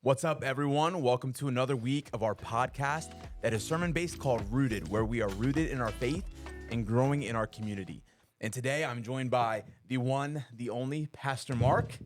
What's up, everyone? Welcome to another week of our podcast that is sermon-based called Rooted, where we are rooted in our faith and growing in our community. And today I'm joined by the one, the only, Pastor Mark.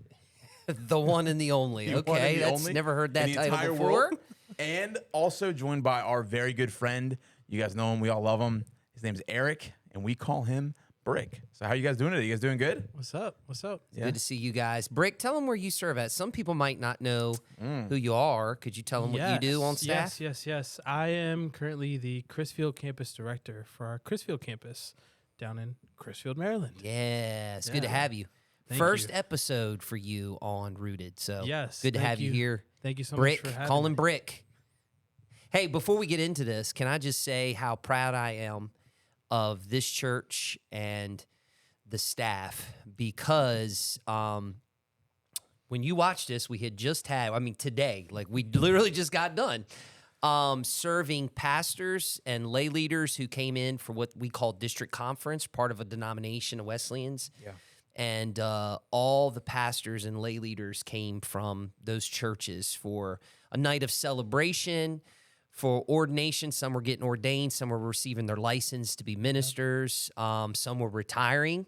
The one and the only. Okay, that's never heard that title before. World. And also joined by our very good friend. You guys know him. We all love him. His name's Eric, and we call him Brick. So how you guys doing today? You guys doing good? What's up? What's up? Yeah. Good to see you guys. Brick, tell them where you serve at. Some people might not know who you are. Could you tell them what you do on staff? Yes. I am currently the Crisfield campus director for our Crisfield campus down in Crisfield, Maryland. Yeah, it's good to have you. First episode for you on Rooted. So good to have you here. Thank you so Brick, much for having call him me. Brick. Hey, before we get into this, can I just say how proud I am of this church and the staff, because when you watch this, we had just had, today, like we literally just got done serving pastors and lay leaders who came in for what we call district conference, part of a denomination of Wesleyans. Yeah. And all the pastors and lay leaders came from those churches for a night of celebration, for ordination. Some were getting ordained, some were receiving their license to be ministers, some were retiring.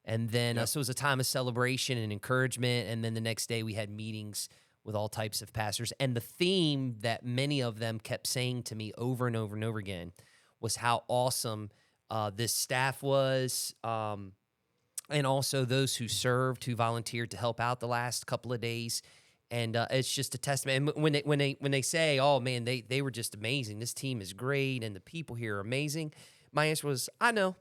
And then so it was a time of celebration and encouragement. And then the next day we had meetings with all types of pastors. And the theme that many of them kept saying to me over and over and over again was how awesome this staff was, and also those who served, who volunteered to help out the last couple of days. And it's just a testament. And when they say, "Oh man, they were just amazing. This team is great, and the people here are amazing," my answer was, "I know,"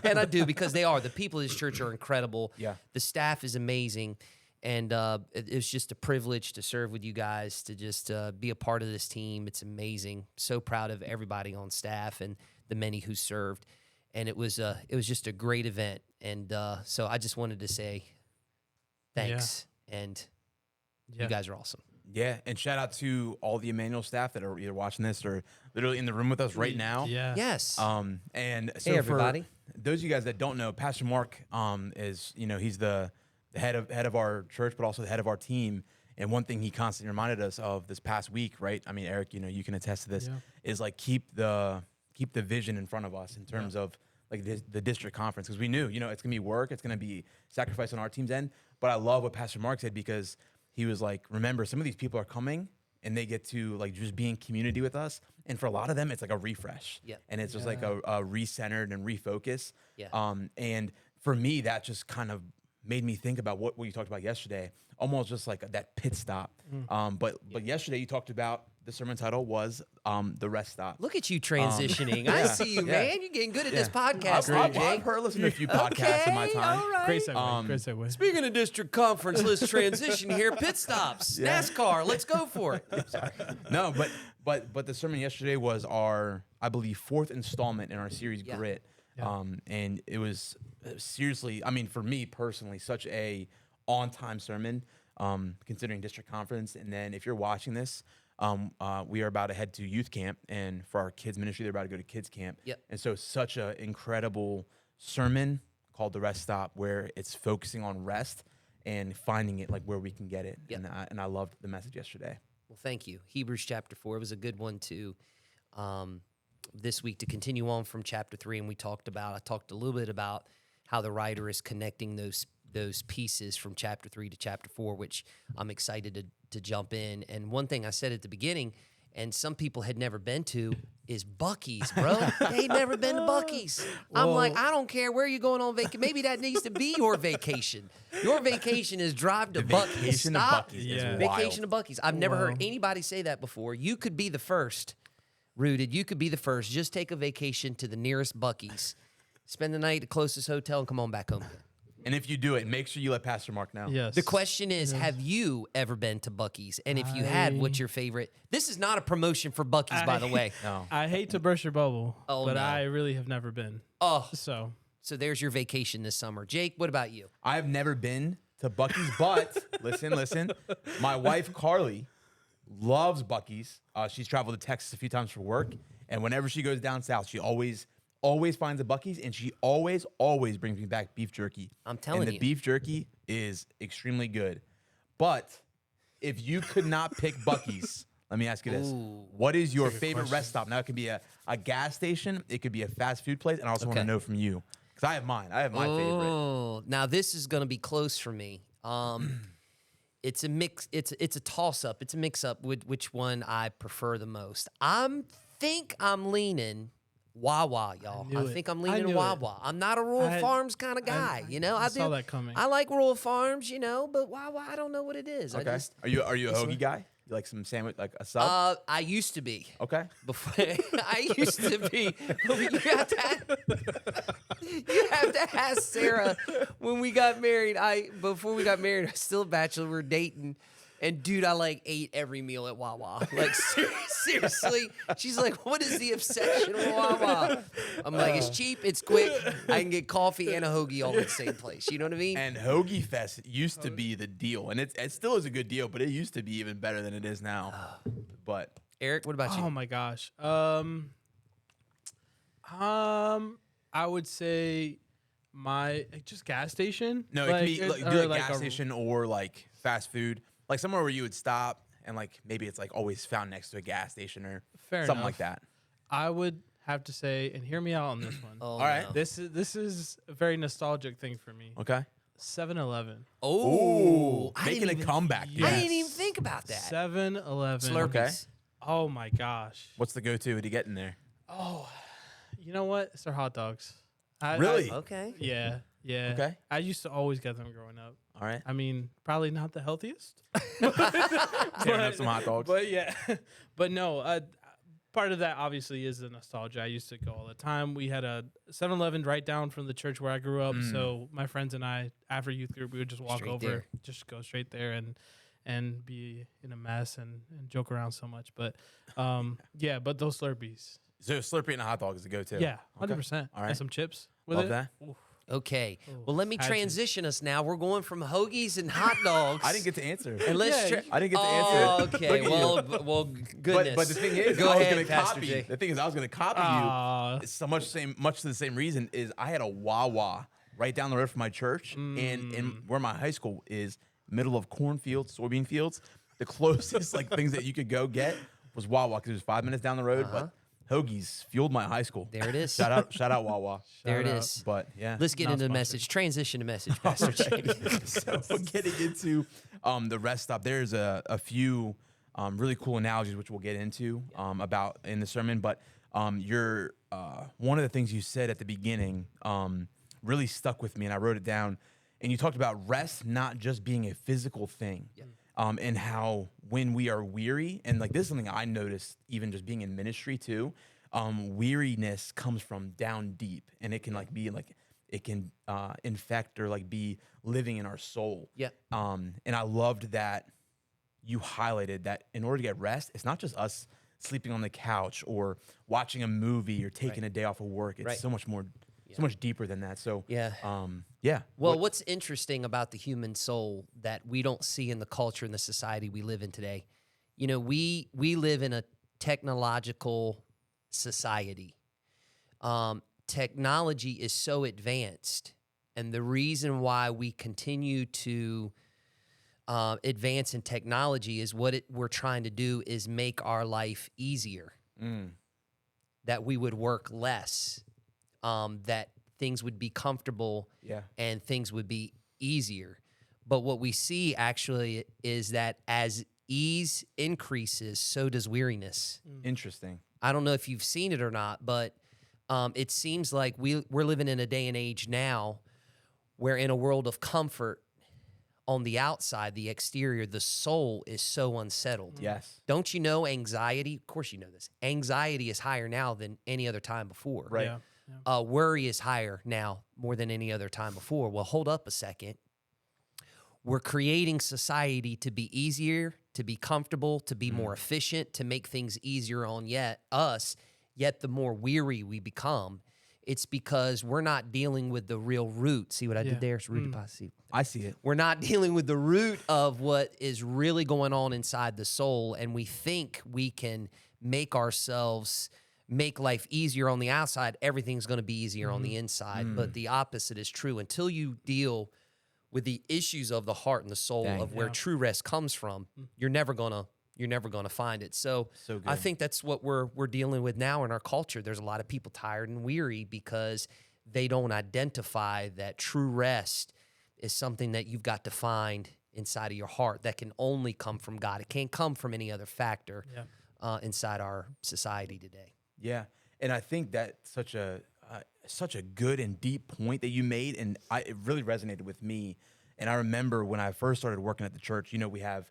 and I do, because they are. The people of this church are incredible. Yeah, the staff is amazing, and it's just a privilege to serve with you guys, to just be a part of this team. It's amazing. So proud of everybody on staff and the many who served. And it was just a great event. And so I just wanted to say thanks and. You guys are awesome. Yeah, and shout out to all the Emmanuel staff that are either watching this or literally in the room with us right now. Yeah. Yes. And so hey, everybody. For those of you guys that don't know, Pastor Mark is, he's the head of our church, but also the head of our team. And one thing he constantly reminded us of this past week, right? I mean, Eric, you can attest to this, is like keep the vision in front of us in terms of like the district conference, because we knew, it's gonna be work, it's gonna be sacrifice on our team's end. But I love what Pastor Mark said, because he was like, remember, some of these people are coming and they get to like just be in community with us. And for a lot of them, it's like a refresh. Yeah. And it's just like a recentered and refocus. Yeah. And for me, that just kind of made me think about what you talked about yesterday, almost just like that pit stop. But yesterday you talked about, the sermon title was the rest stop. Look at you transitioning. I see you, man. You're getting good at this podcast. I've listened to a few podcasts in my time. All right. Great segue. Speaking of district conference, let's transition here. Pit stops, NASCAR. Let's go for it. Sorry. No, but the sermon yesterday was our, I believe, fourth installment in our series Grit. Yeah. And it was seriously, for me personally, such a on-time sermon, considering district conference. And then if you're watching this, we are about to head to youth camp, and for our kids ministry, they're about to go to kids camp. Yep. And so such an incredible sermon called The Rest Stop, where it's focusing on rest and finding it like where we can get it. Yep. And I loved the message yesterday. Well, thank you. Hebrews chapter 4 was a good one too. This week to continue on from chapter 3, and I talked a little bit about how the writer is connecting those pieces from chapter 3 to chapter 4, which I'm excited to jump in. And one thing I said at the beginning, and some people had never been to, is Buc-ee's, bro. They'd never been to Buc-ee's. I'm like, I don't care where you're going on vacation. Maybe that needs to be your vacation. Your vacation is drive to Buc-ee's. Vacation to Buc-ee's is wild. Vacation to Buc-ee's. I've never heard anybody say that before. You could be the first, Rooted. You could be the first. Just take a vacation to the nearest Buc-ee's. Spend the night at the closest hotel and come on back home. And if you do it, make sure you let Pastor Mark know. Yes. The question is, have you ever been to Buc-ee's? And if you had, what's your favorite? This is not a promotion for Buc-ee's, by the way. No. I hate to burst your bubble, but no. I really have never been. Oh, So there's your vacation this summer. Jake, what about you? I've never been to Buc-ee's, but listen. My wife, Carly, loves Buc-ee's. She's traveled to Texas a few times for work. And whenever she goes down south, she always finds a Buc-ee's, and she always brings me back beef jerky. I'm telling you. And you. the beef jerky is extremely good. But if you could not pick Buc-ee's, let me ask you this: Ooh. what is your That's a good favorite question. rest stop? Now it could be a gas station, it could be a fast food place, and I also want to Okay. know from you because I have mine. I have my favorite. Oh, now this is going to be close for me. It's a mix. It's a toss up. It's a mix up with which one I prefer the most. Think I'm leaning Wawa, y'all. knew I it. think I'm I leaning knew it. Wawa. I'm not a Rural I- Farms kind of guy, you know. I saw that coming. I like Rural Farms, you know, but Wawa, I don't know what it is. Okay. I just Are you a hoagie guy? You like some sandwich, like a sub? I used to be. Okay. Before I used to be. You have to ask Sarah when we got married. Before we got married, I was still a bachelor. We were dating. And dude, I like ate every meal at Wawa. Like seriously, she's like, "What is the obsession with Wawa?" I'm like, "It's cheap, it's quick. I can get coffee and a hoagie all in the same place." You know what I mean? And Hoagie Fest used to be the deal, and it still is a good deal, but it used to be even better than it is now. But Eric, what about you? Oh my gosh. I would say my just gas station. no, it can be like, do or like gas a- station or like fast food, like somewhere where you would stop and like maybe it's like always found next to a gas station or Fair something enough. like that. I would have to say, and hear me out on this one. Oh, All right. no. This is a very nostalgic thing for me. Okay. 7-Eleven. Oh, making a comeback. Yeah. I Yes. didn't even think about that. 7-Eleven. Slurpees. Okay. Oh my gosh. What's the go-to to get in there? Oh, you know what? It's their hot dogs. Really? Okay. Yeah. Yeah. Okay. I used to always get them growing up. All right. I mean, probably not the healthiest. Tearing up some hot dogs. But yeah, but no. Part of that obviously is the nostalgia. I used to go all the time. We had a 7-Eleven right down from the church where I grew up. So my friends and I, after youth group, we would just walk Straight over, there. just go straight there and be in a mess and joke around so much. But yeah, but those Slurpees. So Slurpee and a hot dog is the go-to. Yeah, Okay. 100%. All right. And some chips with Love it. that. Oof. Okay. Oh, Well, let me had to. transition us now. We're going from hoagies and hot dogs. I didn't get to answer. And let's Yeah, tra- I didn't get to Oh, answer. okay. Look at you. Well, goodness. But the thing is, Go I was ahead, going to Pastor copy. Jay. The thing is, I was going to copy you. It's so much to the same reason is I had a Wawa right down the road from my church, and where my high school is, middle of cornfields, soybean fields. The closest like things that you could go get was Wawa because it was 5 minutes down the road. But Hoagies fueled my high school. There it is. Shout out Wawa. There it Shout out. is. But yeah, Let's get Not into the sponsored. message. Transition to message, Pastor Jay. so getting into the rest stop, there's a few really cool analogies which we'll get into about in the sermon. But your one of the things you said at the beginning really stuck with me, and I wrote it down. And you talked about rest not just being a physical thing, and how when we are weary, and like this is something I noticed even just being in ministry too. Weariness comes from down deep, and it can like be like it can infect or like be living in our soul. Yeah. And I loved that you highlighted that in order to get rest, it's not just us sleeping on the couch or watching a movie or taking Right. a day off of work. It's Right. so much more, so much deeper than that. So Yeah. yeah. Well, what's interesting about the human soul that we don't see in the culture and the society we live in today, you know, we live in a technological society. Technology is so advanced, and the reason why we continue to advance in technology is we're trying to do is make our life easier. That we would work less, that things would be comfortable, Yeah. and things would be easier. But what we see actually is that as ease increases, so does weariness. Interesting. I don't know if you've seen it or not, but it seems like we're living in a day and age now where in a world of comfort, on the outside, the exterior, the soul is so unsettled. Yes. Don't you know anxiety? Of course you know this. Anxiety is higher now than any other time before. Right. Yeah. Worry is higher now more than any other time before. Well, hold up a second. We're creating society to be easier, to be comfortable, to be more efficient, to make things easier on us. Yet the more weary we become, it's because we're not dealing with the real root. See what I Yeah. did there? It's root deposit. I see it. We're not dealing with the root of what is really going on inside the soul, and we think we can make life easier on the outside. Everything's going to be easier on the inside, but the opposite is true. Until you deal with the issues of the heart and the soul Dang. of where true rest comes from, you're never gonna find it. So good. I think that's what we're dealing with now in our culture. There's a lot of people tired and weary because they don't identify that true rest is something that you've got to find inside of your heart that can only come from God. It can't come from any other factor inside our society today. Yeah, and I think that's such a good and deep point that you made, and it really resonated with me. And I remember when I first started working at the church, we have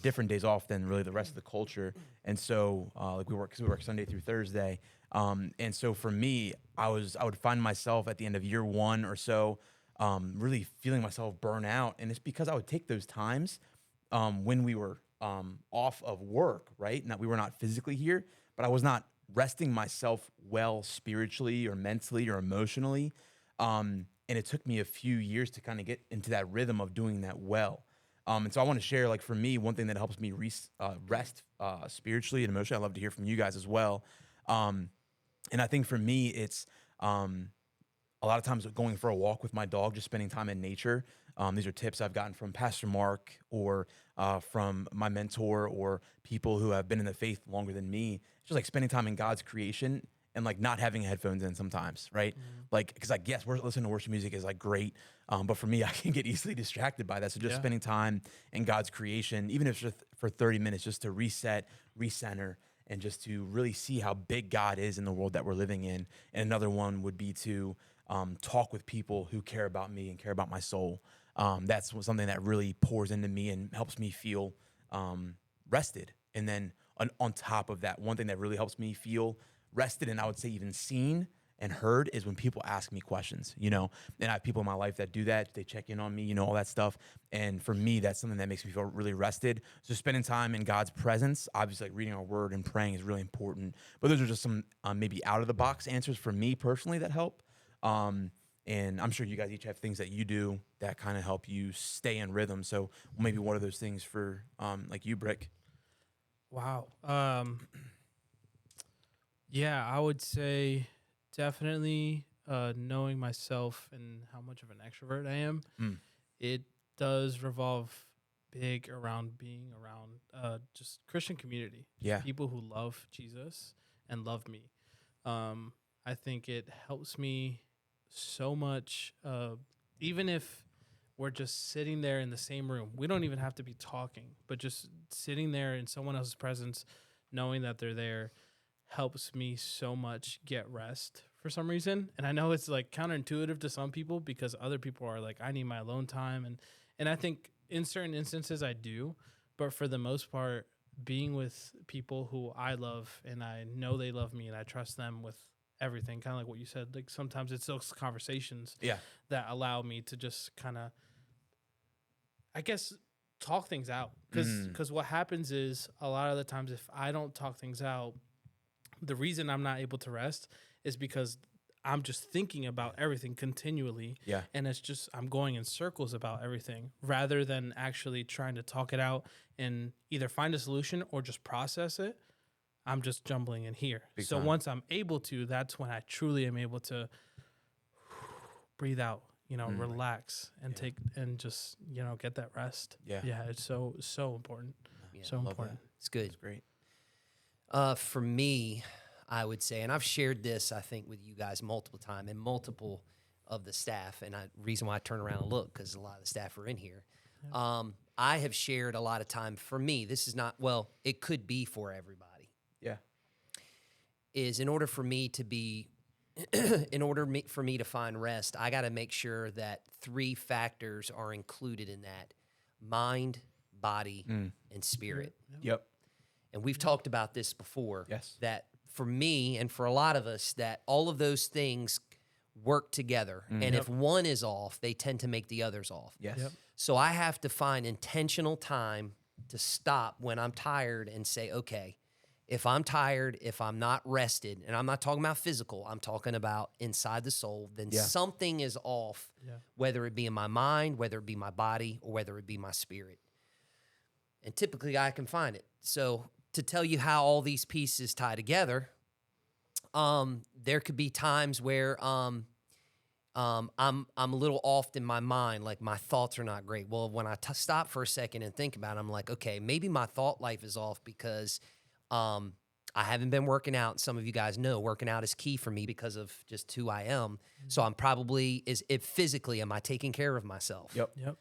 different days off than really the rest of the culture, and so like we work Sunday through Thursday, and so for me, I would find myself at the end of year one or so, really feeling myself burn out, and it's because I would take those times when we were off of work, right? We were not physically here, but I was not resting myself well spiritually or mentally or emotionally. And it took me a few years to kind of get into that rhythm of doing that well. And so I want to share, like for me, one thing that helps me rest spiritually and emotionally. I'd love to hear from you guys as well. And I think for me, it's a lot of times going for a walk with my dog, just spending time in nature. These are tips I've gotten from Pastor Mark or from my mentor or people who have been in the faith longer than me. It's just like spending time in God's creation and like not having headphones in sometimes, right? Like, because I guess listening to worship music is like great, but for me, I can get easily distracted by that. So just spending time in God's creation, even if it's just for 30 minutes, just to reset, recenter, and just to really see how big God is in the world that we're living in. And another one would be to talk with people who care about me and care about my soul. That's something that really pours into me and helps me feel rested. And then on top of that, one thing that really helps me feel rested and I would say even seen and heard is when people ask me questions, and I have people in my life that do that. They check in on me, all that stuff. And for me, that's something that makes me feel really rested. So spending time in God's presence, obviously like reading our word and praying is really important. But those are just some maybe out of the box answers for me personally that help. And I'm sure you guys each have things that you do that kind of help you stay in rhythm. So maybe one of those things for like you, Brick. Wow. Yeah, I would say definitely knowing myself and how much of an extrovert I am. It does revolve big around being around just Christian community. Yeah. People who love Jesus and love me. I think it helps me so much, even if we're just sitting there in the same room. We don't even have to be talking, but just sitting there in someone else's presence, knowing that they're there, helps me so much get rest for some reason. And I know it's like counterintuitive to some people because other people are like, I need my alone time. And I think in certain instances I do, but for the most part, being with people who I love and I know they love me and I trust them with everything, kind of like what you said, like sometimes it's those conversations that allow me to just kind of, I guess, talk things out. Because what happens is a lot of the times if I don't talk things out, the reason I'm not able to rest is because I'm just thinking about everything continually. Yeah. And it's just, I'm going in circles about everything rather than actually trying to talk it out and either find a solution or just process it. I'm just jumbling in here. Big time. Once I'm able to, that's when I truly am able to breathe out, relax and take and just, get that rest. Yeah. Yeah. It's so important. Yeah, So love important. that. It's good. It's great. For me, I would say, and I've shared this, I think, with you guys multiple times and multiple of the staff. And reason why I turn around and look, because a lot of the staff are in here. Yeah. I have shared a lot of time. For me, this is not, well, it could be for everybody. Yeah. Is in order for me to be, for me to find rest, I got to make sure that 3 factors are included in that: mind, body, and spirit. Yep. And we've talked about this before. Yes. That for me and for a lot of us, that all of those things work together. And if one is off, they tend to make the others off. Yes. Yep. So I have to find intentional time to stop when I'm tired and say, okay, if I'm tired, if I'm not rested, and I'm not talking about physical, I'm talking about inside the soul, then something is off, whether it be in my mind, whether it be my body, or whether it be my spirit. And typically I can find it. So to tell you how all these pieces tie together, there could be times where I'm a little off in my mind, like my thoughts are not great. Well, when I stop for a second and think about it, I'm like, okay, maybe my thought life is off because I haven't been working out. Some of you guys know working out is key for me because of just who I am. So I'm probably physically, am I taking care of myself? Yep.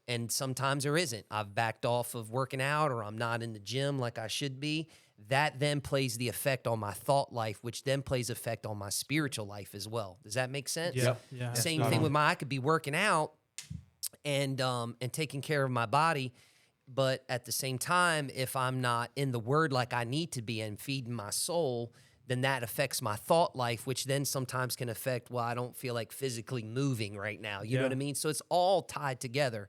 And sometimes there isn't. I've backed off of working out, or I'm not in the gym like I should be. That then plays the effect on my thought life, which then plays effect on my spiritual life as well. Does that make sense? Yeah. Yeah. Same thing with I could be working out and taking care of my body, but at the same time, if I'm not in the Word like I need to be and feeding my soul, then that affects my thought life, which then sometimes can affect, well, I don't feel like physically moving right now. You know what I mean? So it's all tied together.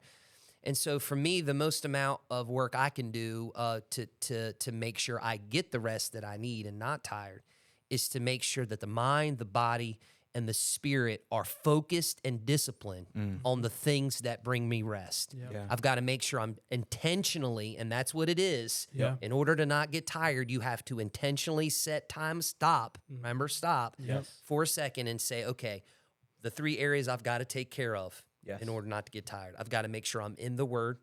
And so for me, the most amount of work I can do to make sure I get the rest that I need and not tired is to make sure that the mind, the body, and the spirit are focused and disciplined on the things that bring me rest. Yeah. I've got to make sure I'm intentionally, and that's what it is. Yeah. In order to not get tired, you have to intentionally set time, stop, remember, stop for a second and say, okay, the 3 areas I've got to take care of. Yes. In order not to get tired. I've got to make sure I'm in the Word.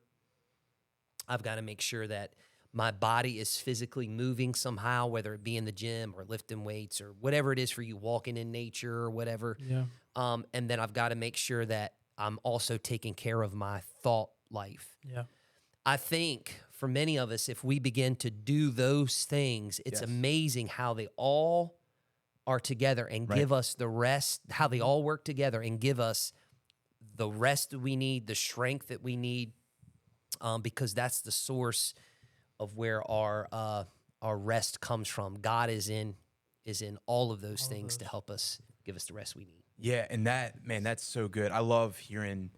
I've got to make sure that my body is physically moving somehow, whether it be in the gym or lifting weights or whatever it is for you, walking in nature or whatever. Yeah. And then I've got to make sure that I'm also taking care of my thought life. Yeah. I think for many of us, if we begin to do those things, it's amazing how they all are together and give us the rest, how they all work together and give us the rest that we need, the strength that we need, because that's the source of where our rest comes from. God is in all of those things to help us give us the rest we need. Yeah, and that's so good. I love hearing,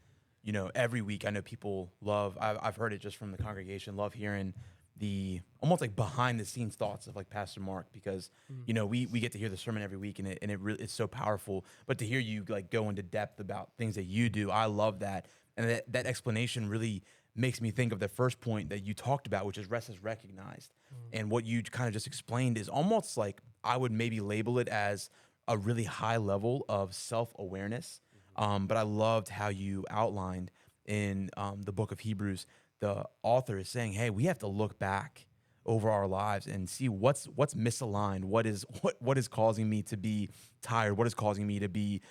every week. I know people love. I've heard it just from the congregation. Love hearing the almost like behind the scenes thoughts of like Pastor Mark, because we get to hear the sermon every week, and it really, it's so powerful. But to hear you like go into depth about things that you do, I love that. And that explanation really makes me think of the first point that you talked about, which is rest is recognized. And what you kind of just explained is almost like, I would maybe label it as a really high level of self-awareness. But I loved how you outlined in the book of Hebrews, the author is saying, hey, we have to look back over our lives and see what's misaligned, what is causing me to be tired, what is causing me to be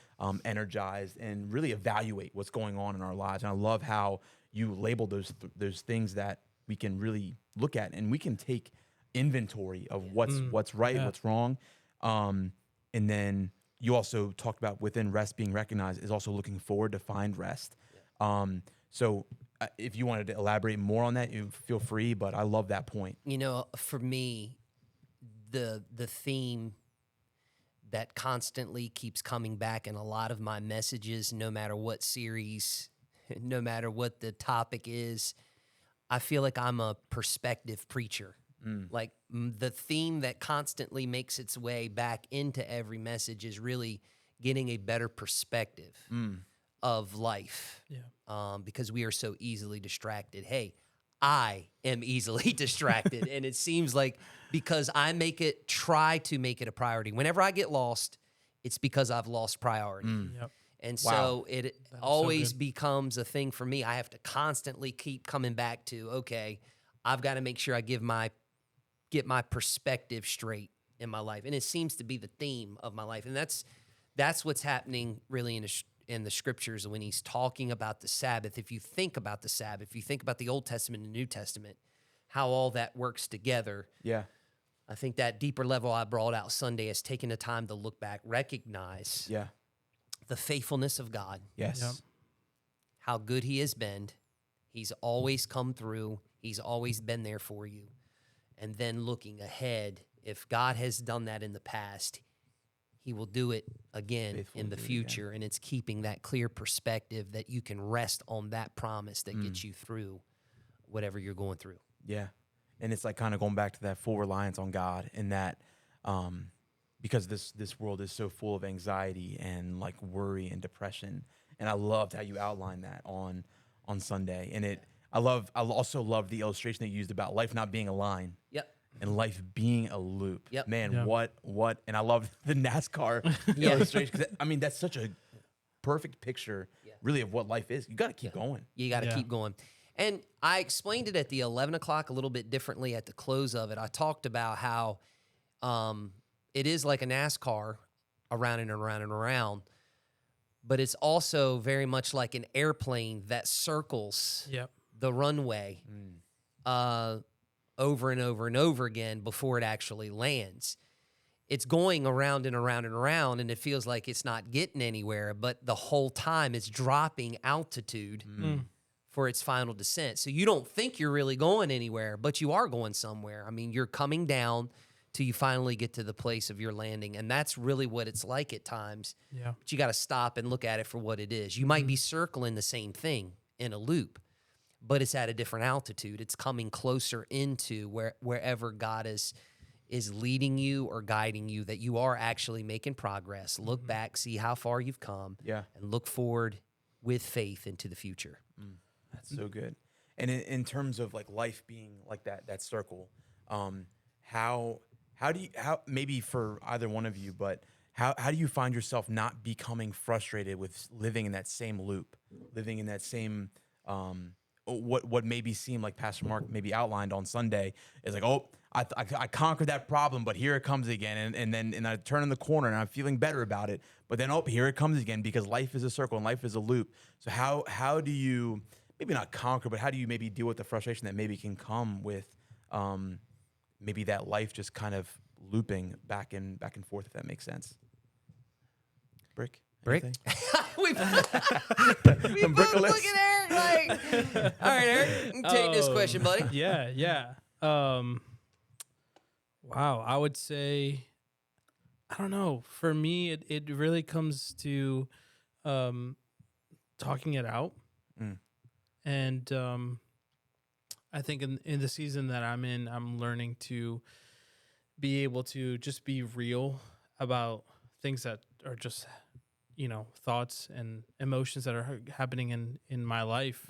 energized, and really evaluate what's going on in our lives. And I love how you label those things that we can really look at, and we can take inventory of what's right, what's wrong. And then you also talked about within rest being recognized is also looking forward to find rest. So if you wanted to elaborate more on that, you feel free, but I love that point. For me, the theme that constantly keeps coming back in a lot of my messages, no matter what series, no matter what the topic is, I feel like I'm a perspective preacher. Like the theme that constantly makes its way back into every message is really getting a better perspective of life. Yeah. Because we are so easily distracted. Hey, I am easily distracted. And it seems like because I try to make it a priority. Whenever I get lost, it's because I've lost priority. Yep. And Wow. so it always becomes a thing for me. I have to constantly keep coming back to, okay, I've got to make sure I get my perspective straight in my life. And it seems to be the theme of my life. And that's what's happening really in the scriptures when he's talking about the Sabbath. If you think about the Sabbath, if you think about the Old Testament and the New Testament, how all that works together. Yeah. I think that deeper level I brought out Sunday is taking the time to look back, recognize the faithfulness of God. Yes. Yep. How good he has been. He's always come through. He's always been there for you. And then looking ahead, if God has done that in the past, he will do it again Faithful in to the do it future. And it's keeping that clear perspective that you can rest on that promise that gets you through whatever you're going through. Yeah. And it's like kind of going back to that full reliance on God, in that because this world is so full of anxiety and like worry and depression. And I loved how you outlined that on Sunday. And I also love the illustration that you used about life not being a line. Yep. and life being a loop. Yep. Man, Yeah. what? And I love the NASCAR Yeah. illustration, 'cause I mean, that's such a perfect picture, Yeah. really, of what life is. You got to keep going. You got to Yeah. keep going. And I explained it at the 11 o'clock a little bit differently at the close of it. I talked about how it is like a NASCAR around and around and around, but it's also very much like an airplane that circles Yep. the runway over and over and over again before it actually lands. It's going around and around and around, and it feels like it's not getting anywhere, but the whole time it's dropping altitude for its final descent. So you don't think you're really going anywhere, but you are going somewhere. I mean, you're coming down till you finally get to the place of your landing, and that's really what it's like at times. Yeah. But you got to stop and look at it for what it is. You might be circling the same thing in a loop, but it's at a different altitude. It's coming closer into wherever God is leading you or guiding you, that you are actually making progress. Look back, see how far you've come, Yeah. and look forward with faith into the future. That's so good. And in terms of like life being like that circle, how do you, maybe for either one of you, but how do you find yourself not becoming frustrated with living in that same loop, living in that same what maybe seemed like Pastor Mark maybe outlined on Sunday is like, oh, I conquered that problem, but here it comes again, and then I turn in the corner and I'm feeling better about it, but then here it comes again, because life is a circle and life is a loop. So how do you maybe not conquer, but how do you maybe deal with the frustration that maybe can come with maybe that life just kind of looping back and forth, if that makes sense? Brick? anything? we Some both bricklets? look at Eric like, all right, Eric, you take this question, buddy. Yeah. Wow. I would say, I don't know. For me, it really comes to talking it out. Mm. And I think in the season that I'm in, I'm learning to be able to just be real about things that are just, thoughts and emotions that are happening in my life.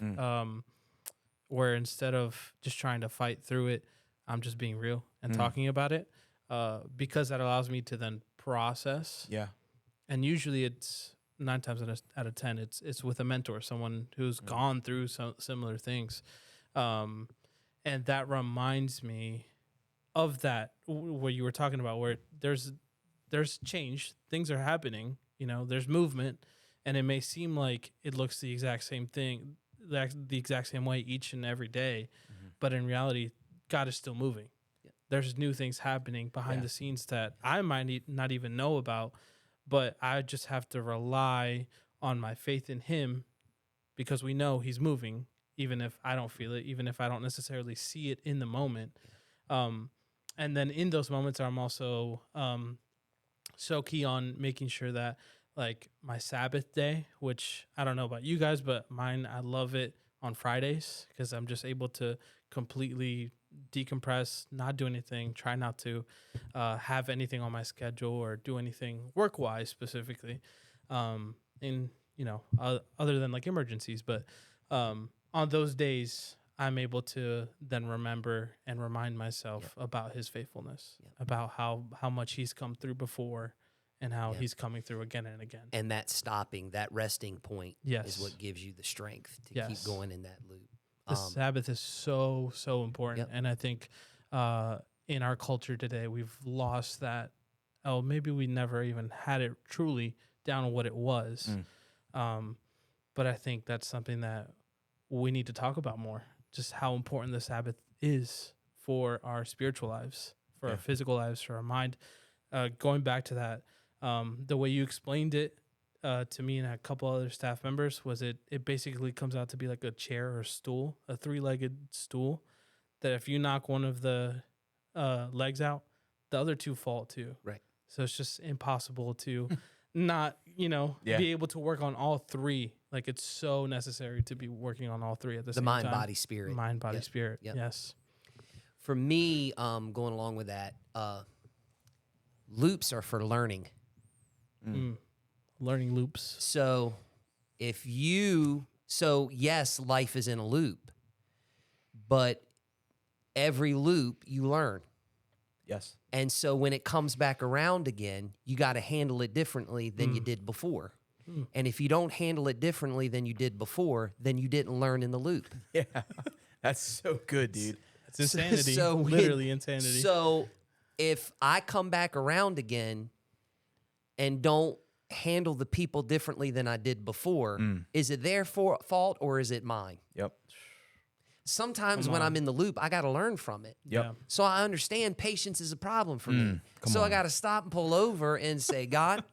Where instead of just trying to fight through it, I'm just being real and talking about it, because that allows me to then process. Yeah. And usually it's 9 times out of 10, it's with a mentor, someone who's gone through some similar things. And that reminds me of that, what you were talking about, where there's change, things are happening, there's movement, and it may seem like it looks the exact same thing, the exact same way each and every day, but in reality, God is still moving. Yeah. There's new things happening behind the scenes that I might not even know about, but I just have to rely on my faith in Him, because we know He's moving, even if I don't feel it, even if I don't necessarily see it in the moment. And then in those moments, I'm also so key on making sure that, like, my Sabbath day, which I don't know about you guys, but mine, I love it on Fridays, because I'm just able to completely decompress, not do anything, try not to have anything on my schedule or do anything work-wise specifically, other than like emergencies. But on those days, I'm able to then remember and remind myself about His faithfulness, about how much He's come through before and how He's coming through again and again. And that stopping, that resting point Yes. is what gives you the strength to keep Yes. going in that loop. The Sabbath is so important. And I think in our culture today, we've lost that. Oh, maybe we never even had it truly down on what it was. But I think that's something that we need to talk about more, just how important the Sabbath is for our spiritual lives, for our physical lives, for our mind. Going back to that, the way you explained it to me and a couple other staff members was it basically comes out to be like a chair or a stool, a 3-legged stool, that if you knock one of the legs out, the other 2 fall too. Right. So it's just impossible to not, be able to work on all 3. Like, it's so necessary to be working on all 3 at the same time. The mind, body, spirit. Mind, body, spirit. Yep. Yes. For me, going along with that, loops are for learning. Learning loops. So yes, life is in a loop, but every loop you learn. Yes. And so when it comes back around again, you got to handle it differently than you did before. And if you don't handle it differently than you did before, then you didn't learn in the loop. Yeah. That's so good, dude. It's insanity. So Literally insanity. So if I come back around again and don't handle the people differently than I did before, is it their fault or is it mine? Yep. Sometimes when I'm in the loop, I got to learn from it. Yep. Yeah. So I understand patience is a problem for me. So I got to stop and pull over and say, God,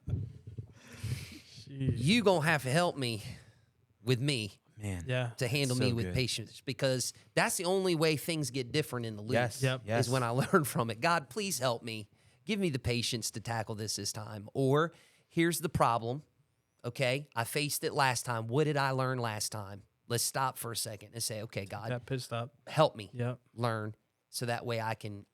you going to have to help me with me Man. Yeah. to handle So me with good. patience, because that's the only way things get different in the loop. Yes. Yep. Yes. Is when I learn from it. God, please help me. Give me the patience to tackle this time. Or here's the problem. Okay, I faced it last time. What did I learn last time? Let's stop for a second and say, okay, God, That pit stop. help me Yep. learn, so that way I can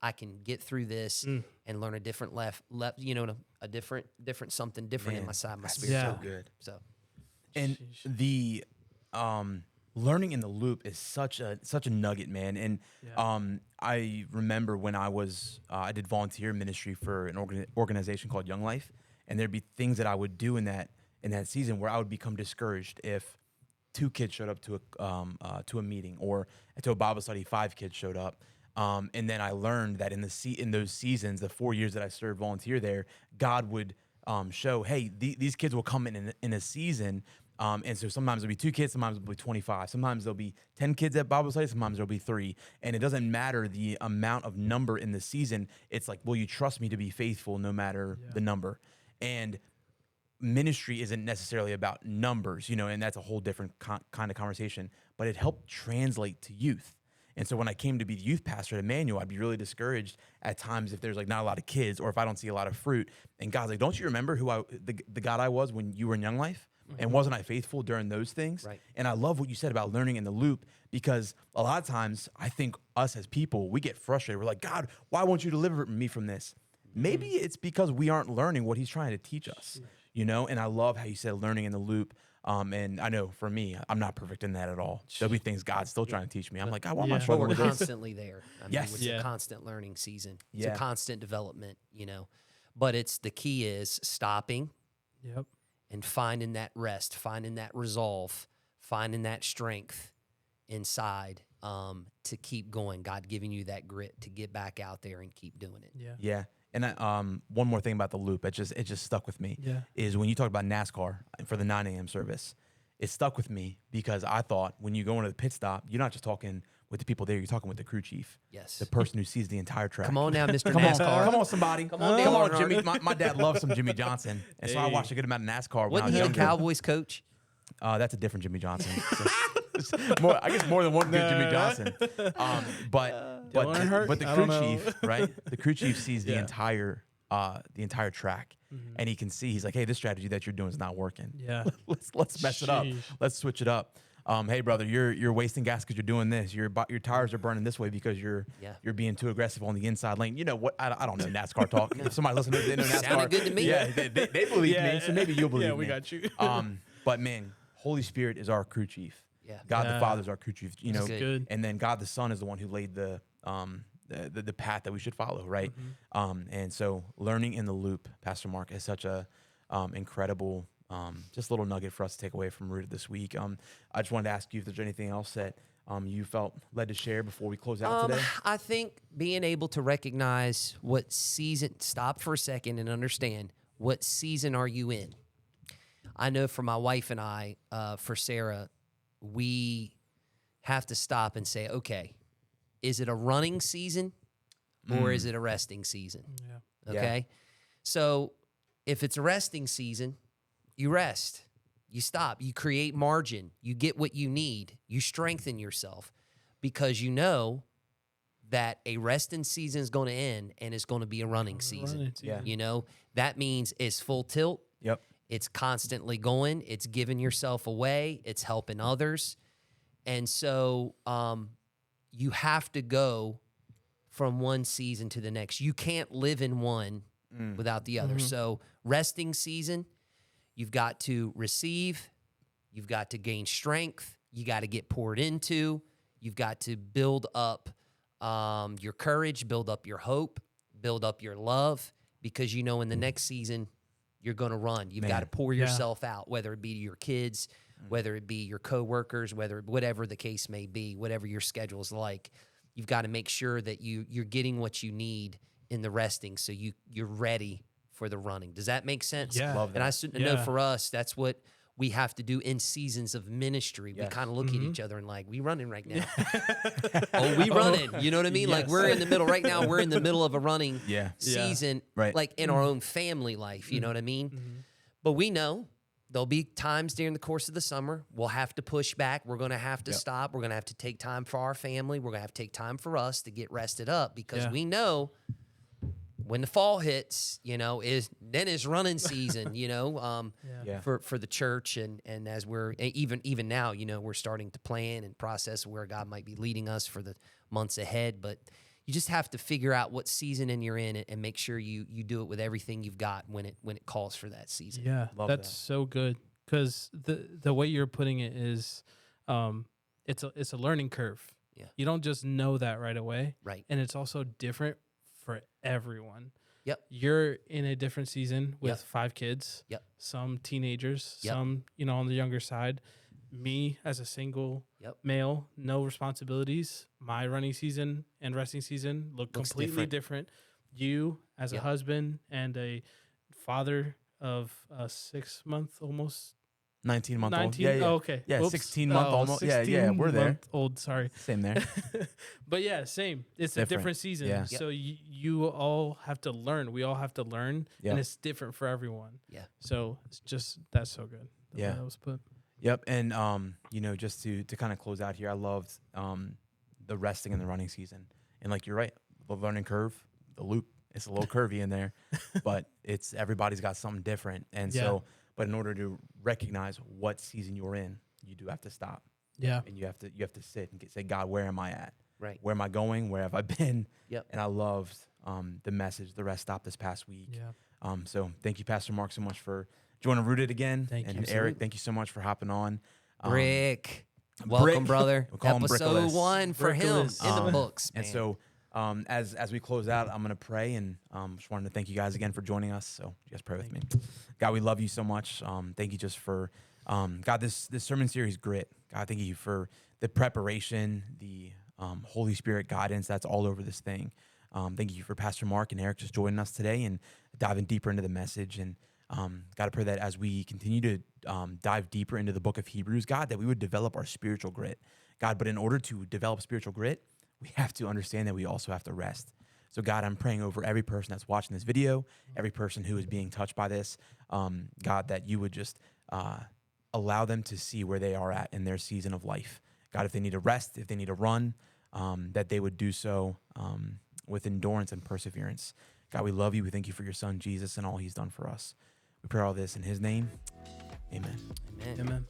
get through this and learn a different a different something different in Man, my side, my that's spirit. Yeah. so good. So And the learning in the loop is such a nugget, man. And I remember when I was I did volunteer ministry for an organization called Young Life, and there'd be things that I would do in that season where I would become discouraged if 2 kids showed up to a meeting, or to a Bible study 5 kids showed up. And then I learned that in those seasons, the 4 years that I served volunteer there, God would show, hey, these kids will come in a season. And so sometimes there'll be 2 kids, sometimes there'll be 25, sometimes there'll be 10 kids at Bible study, sometimes there'll be 3. And it doesn't matter the amount of number in the season. It's like, will you trust me to be faithful no matter the number? And ministry isn't necessarily about numbers, and that's a whole different kind of conversation, but it helped translate to youth. And so when I came to be the youth pastor at Emmanuel, I'd be really discouraged at times if there's like not a lot of kids, or if I don't see a lot of fruit. And God's like, don't you remember who the God I was when you were in Young Life? And wasn't I faithful during those things? Right. And I love what you said about learning in the loop, because a lot of times I think us as people, we get frustrated. We're like, God, why won't you deliver me from this? Maybe it's because we aren't learning what he's trying to teach us, And I love how you said learning in the loop. And I know for me, I'm not perfect in that at all. There'll be things God's still trying to teach me. I'm like, God, why am I Yeah. But struggling we're with this? constantly there. I mean, Yes. it's Yeah. a constant learning season. It's Yeah. a constant development, But the key is stopping Yep. and finding that rest, finding that resolve, finding that strength inside to keep going. God giving you that grit to get back out there and keep doing it. Yeah. Yeah. And one more thing about the loop, it just stuck with me. Yeah. Is when you talk about NASCAR for the 9 a.m. service, it stuck with me because I thought when you go into the pit stop, you're not just talking with the people there, you're talking with the crew chief. Yes. The person who sees the entire track. Come on now, Mr. Come on, NASCAR. come on, somebody. Come on, Dale Earnhardt. Jimmy. My dad loves some Jimmy Johnson, and so I Hey. watched a good amount of NASCAR when I Wasn't was he the younger. Cowboys coach? That's a different Jimmy Johnson. I guess more than one good Jimmy Johnson. But Earnhardt? the I crew don't know. chief, right? The crew chief sees the Yeah. entire track, and he can see. He's like, hey, this strategy that you're doing is not working. Yeah. Let's mess it up. Sheesh. Let's switch it up. Hey brother, you're wasting gas because you're doing this. Your tires are burning this way because you're being too aggressive on the inside lane. You know what? I don't know NASCAR talk. If somebody listening to NASCAR, Sounded good to me. Yeah, they believe me, so maybe you'll believe me. Yeah, we got you. But man, Holy Spirit is our crew chief. Yeah. God the Yeah. Father is our crew chief. That's Good. Good. And then God the Son is the one who laid the path that we should follow, right? And so learning in the loop, Pastor Mark, is such a incredible just little nugget for us to take away from Rooted this week. I just wanted to ask you if there's anything else that you felt led to share before we close out today. I think being able to recognize what season, stop for a second and understand what season are you in. I know for my wife and I, for Sarah, we have to stop and say, okay, is it a running season or is it a resting season? Yeah. Okay. So if it's a resting season, you rest, you stop, you create margin, you get what you need, you strengthen yourself because you know that a resting season is going to end and it's going to be a running season. Yeah. That means it's full tilt. Yep. It's constantly going. It's giving yourself away. It's helping others. And so you have to go from one season to the next. You can't live in one without the other. So resting season, you've got to receive. You've got to gain strength. You got to get poured into. You've got to build up your courage, build up your hope. build up your love, because you know in the next season you're going to run. You've Man. got to pour Yeah. yourself out, whether it be to your kids, whether it be your coworkers, whatever the case may be, whatever your schedule is like. You've got to make sure that you're getting what you need in the resting, so you're ready for the running. Does that make sense? Yeah. Love And I that. know Yeah. for us, that's what we have to do in seasons of ministry. We Yes. kind of look Mm-hmm. at each other and like, we running right now. Oh, we running. You know what I mean? Like, Yes. we're in the middle right now. We're in the middle of a running Yeah. season, Right. like in our own family life. You know what I mean? But we know there'll be times during the course of the summer we'll have to push back. We're going to have to stop. We're going to have to take time for our family. We're going to have to take time for us to get rested up, because Yeah. we know when the fall hits, then it's running season, Yeah. for the church. And as we're even now, we're starting to plan and process where God might be leading us for the months ahead. But you just have to figure out what season you're in, and make sure you do it with everything you've got when it calls for that season. Yeah, Love that's that. so good, because the way you're putting it is, it's a learning curve. Yeah. You don't just know that right away, Right. and it's also different for everyone. Yep. You're in a different season with Yep. 5 kids. Yep. Some teenagers. Yep. Some on the younger side. Me as a single Yep. male, no responsibilities. My running season and resting season look Looks completely different. You as a Yep. husband and a father of a 6-month, almost 19-month old. 19. Yeah, yeah. Oh, okay. Yeah, Whoops. 16-month almost. Yeah, yeah, we're there. 16-month-old, sorry. Same there. But yeah, same. It's a Different. different season. Yeah. Yep. So you all have to learn. We all have to learn, Yep. and it's different for everyone. Yeah. So it's just, that's so good. the way Yeah. that was put. Yep. And just to kind of close out here, I loved the resting and the running season. And like you're right, the learning curve, the loop, it's a little curvy in there, but everybody's got something different. And so, but in order to recognize what season you're in, you do have to stop. Yeah. And you have to sit and say, God, where am I at? Right. Where am I going? Where have I been? Yep. And I loved the message, the rest stop this past week. Yeah. So thank you, Pastor Mark, so much for joining Rooted again. Thank and you. Eric, thank you so much for hopping on. Brick. Welcome, brother. We'll call him Episode Brickless. 1 for him Brickless. in the books, And man. so as we close out, I'm going to pray, and just wanted to thank you guys again for joining us. So you guys pray with me. God, we love you so much. Thank you just for, God, this sermon series, Grit. God, thank you for the preparation, the Holy Spirit guidance that's all over this thing. Thank you for Pastor Mark and Eric just joining us today and diving deeper into the message. And God, I pray that as we continue to dive deeper into the book of Hebrews, God, that we would develop our spiritual grit. God, but in order to develop spiritual grit, we have to understand that we also have to rest. So God, I'm praying over every person that's watching this video, every person who is being touched by this, God, that you would just allow them to see where they are at in their season of life. God, if they need to rest, if they need to run, that they would do so with endurance and perseverance. God, we love you. We thank you for your son, Jesus, and all he's done for us. We pray all this in his name. Amen. Amen. Amen.